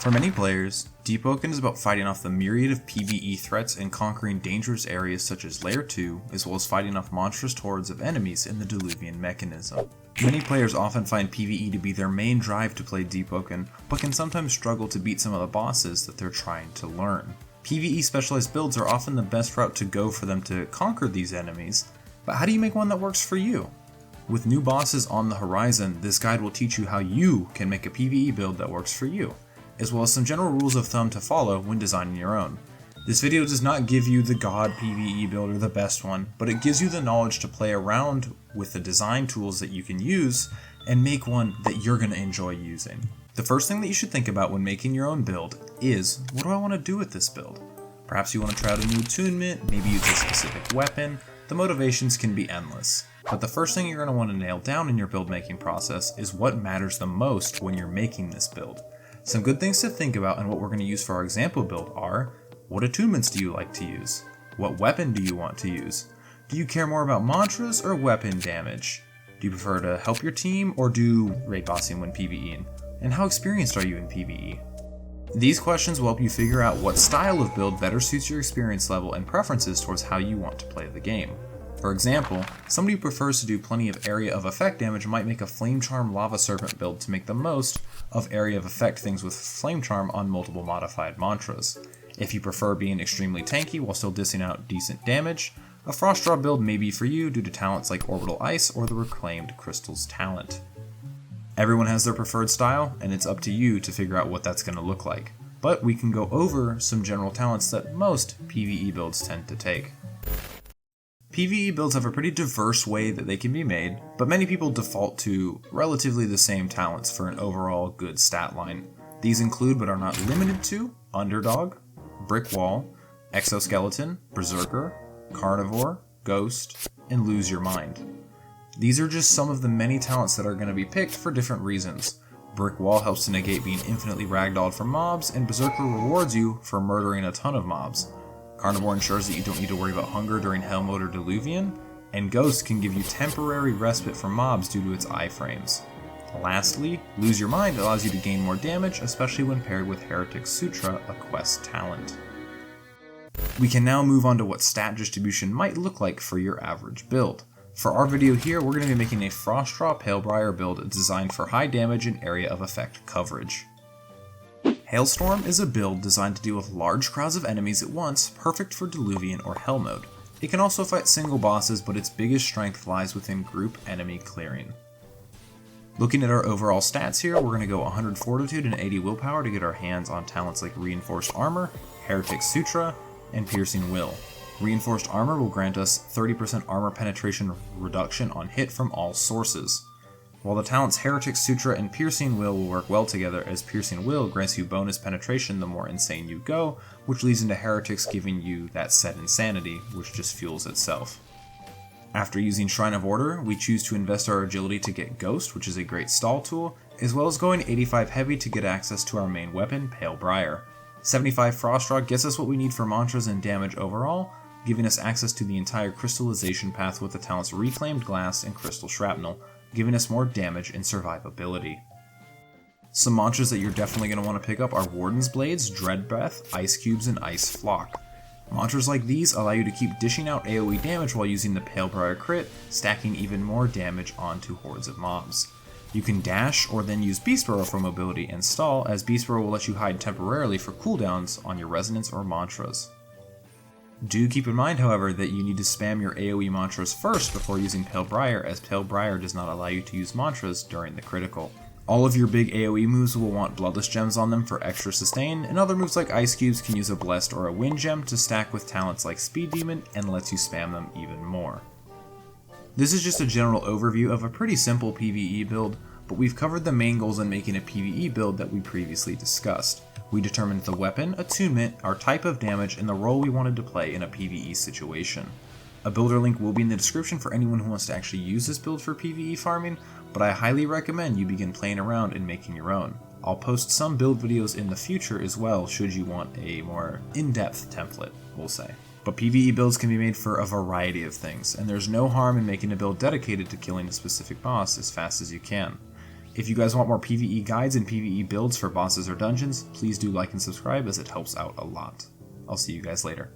For many players, Deepwoken is about fighting off the myriad of PvE threats and conquering dangerous areas such as Layer 2, as well as fighting off monstrous hordes of enemies in the Diluvian mechanism. Many players often find PvE to be their main drive to play Deepwoken, but can sometimes struggle to beat some of the bosses that they're trying to learn. PvE specialized builds are often the best route to go for them to conquer these enemies, but how do you make one that works for you? With new bosses on the horizon, this guide will teach you how you can make a PvE build that works for you, as well as some general rules of thumb to follow when designing your own. This video does not give you the god PvE build or the best one, but it gives you the knowledge to play around with the design tools that you can use and make one that you're going to enjoy using. The first thing that you should think about when making your own build is, what do I want to do with this build? Perhaps you want to try out a new attunement, maybe use a specific weapon. The motivations can be endless. But the first thing you're going to want to nail down in your build making process is what matters the most when you're making this build. Some good things to think about and what we're going to use for our example build are, what attunements do you like to use? What weapon do you want to use? Do you care more about mantras or weapon damage? Do you prefer to help your team or do raid bossing when PvEing? And how experienced are you in PvE? These questions will help you figure out what style of build better suits your experience level and preferences towards how you want to play the game. For example, somebody who prefers to do plenty of area of effect damage might make a Flame Charm Lava Serpent build to make the most of area of effect things with Flame Charm on multiple modified mantras. If you prefer being extremely tanky while still dishing out decent damage, a Frost Draw build may be for you due to talents like Orbital Ice or the Reclaimed Crystals talent. Everyone has their preferred style, and it's up to you to figure out what that's going to look like, but we can go over some general talents that most PvE builds tend to take. PvE builds have a pretty diverse way that they can be made, but many people default to relatively the same talents for an overall good stat line. These include, but are not limited to, Underdog, Brick Wall, Exoskeleton, Berserker, Carnivore, Ghost, and Lose Your Mind. These are just some of the many talents that are going to be picked for different reasons. Brick Wall helps to negate being infinitely ragdolled from mobs, and Berserker rewards you for murdering a ton of mobs. Carnivore ensures that you don't need to worry about hunger during Hell Mode or Diluvian, and Ghost can give you temporary respite from mobs due to its iframes. Lastly, Lose Your Mind allows you to gain more damage, especially when paired with Heretic Sutra, a quest talent. We can now move on to what stat distribution might look like for your average build. For our video here, we're going to be making a Frostdraw Palebriar build designed for high damage and area of effect coverage. Hailstorm is a build designed to deal with large crowds of enemies at once, perfect for Diluvian or Hell Mode. It can also fight single bosses, but its biggest strength lies within group enemy clearing. Looking at our overall stats here, we're going to go 100 Fortitude and 80 Willpower to get our hands on talents like Reinforced Armor, Heretic Sutra, and Piercing Will. Reinforced Armor will grant us 30% armor penetration reduction on hit from all sources, while the talents Heretic Sutra and Piercing Will work well together, as Piercing Will grants you bonus penetration the more insane you go, which leads into Heretics giving you that set insanity, which just fuels itself. After using Shrine of Order, we choose to invest our agility to get Ghost, which is a great stall tool, as well as going 85 heavy to get access to our main weapon, Palebriar. 75 Frostdraw gets us what we need for mantras and damage overall, giving us access to the entire crystallization path with the talents Reclaimed Glass and Crystal Shrapnel, giving us more damage and survivability. Some mantras that you're definitely going to want to pick up are Warden's Blades, Dread Breath, Ice Cubes, and Ice Flock. Mantras like these allow you to keep dishing out AoE damage while using the Palebriar crit, stacking even more damage onto hordes of mobs. You can dash or then use Beast Burrow for mobility and stall, as Beast Burrow will let you hide temporarily for cooldowns on your resonance or mantras. Do keep in mind, however, that you need to spam your AoE mantras first before using Palebriar, as Palebriar does not allow you to use mantras during the critical. All of your big AoE moves will want Bloodless Gems on them for extra sustain, and other moves like Ice Cubes can use a Blessed or a Wind Gem to stack with talents like Speed Demon and lets you spam them even more. This is just a general overview of a pretty simple PvE build, but we've covered the main goals in making a PvE build that we previously discussed. We determined the weapon, attunement, our type of damage, and the role we wanted to play in a PvE situation. A builder link will be in the description for anyone who wants to actually use this build for PvE farming, but I highly recommend you begin playing around and making your own. I'll post some build videos in the future as well should you want a more in-depth template, we'll say. But PvE builds can be made for a variety of things, and there's no harm in making a build dedicated to killing a specific boss as fast as you can. If you guys want more PvE guides and PvE builds for bosses or dungeons, please do like and subscribe as it helps out a lot. I'll see you guys later.